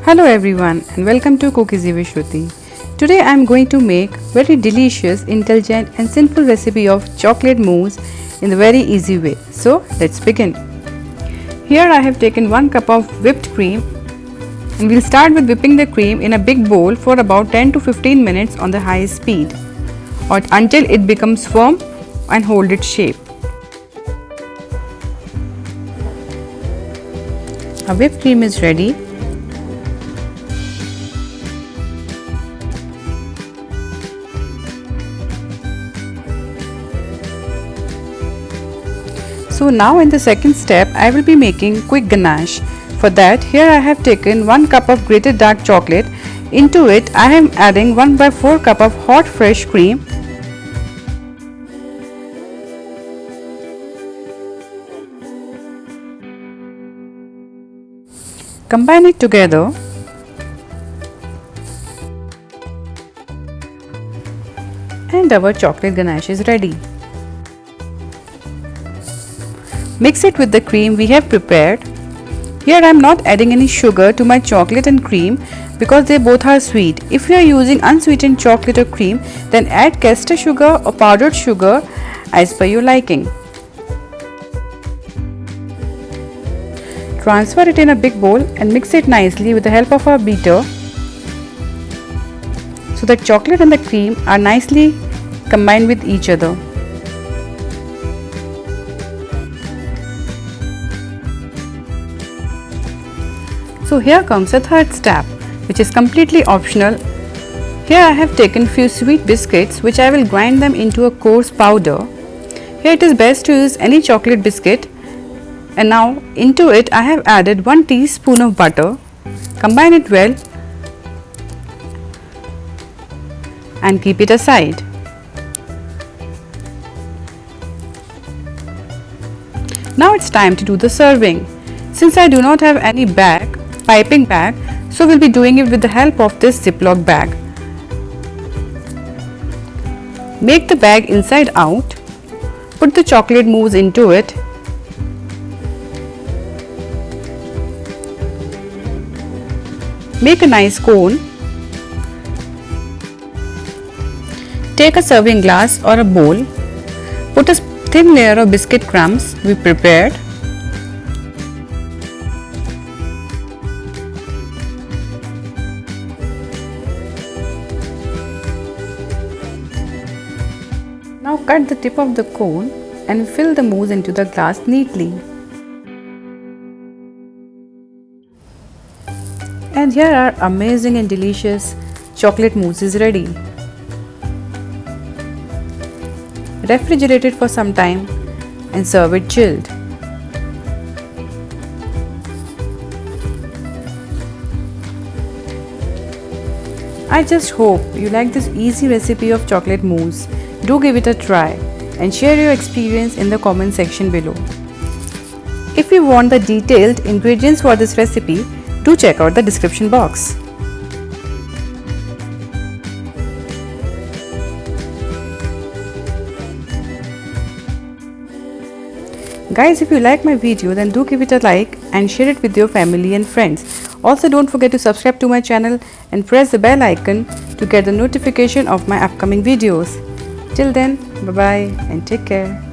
Hello everyone and welcome to Cookies with Shruti. Today I am going to make very delicious, intelligent and simple recipe of chocolate mousse in the very easy way. So let's begin. Here I have taken 1 cup of whipped cream and we'll start with whipping the cream in a big bowl for about 10 to 15 minutes on the high speed or until it becomes firm and hold its shape. Our whipped cream is ready. So now in the second step I will be making quick ganache. For that, here I have taken 1 cup of grated dark chocolate. Into it I am adding 1/4 cup of hot fresh cream. Combine it together. And our chocolate ganache is ready. Mix it with the cream we have prepared. Here I am not adding any sugar to my chocolate and cream because they both are sweet. If you are using unsweetened chocolate or cream, then add caster sugar or powdered sugar as per your liking. Transfer it in a big bowl and mix it nicely with the help of a beater so that chocolate and the cream are nicely combined with each other. So here comes the third step, which is completely optional. Here I have taken few sweet biscuits which I will grind them into a coarse powder. Here it is best to use any chocolate biscuit. And now into it I have added 1 teaspoon of butter. Combine it well and keep it aside. Now it's time to do the serving. Since I do not have any piping bag, so we'll be doing it with the help of this Ziploc bag. Make the bag inside out. Put the chocolate mousse into it. Make a nice cone. Take a serving glass or a bowl. Put a thin layer of biscuit crumbs we prepared. Now cut the tip of the cone and fill the mousse into the glass neatly. And here our amazing and delicious chocolate mousse is ready. Refrigerate it for some time and serve it chilled. I just hope you like this easy recipe of chocolate mousse. Do give it a try and share your experience in the comment section below. If you want the detailed ingredients for this recipe, do check out the description box. Guys, if you like my video, then do give it a like and share it with your family and friends. Also, don't forget to subscribe to my channel and press the bell icon to get the notification of my upcoming videos. Till then, bye bye and take care.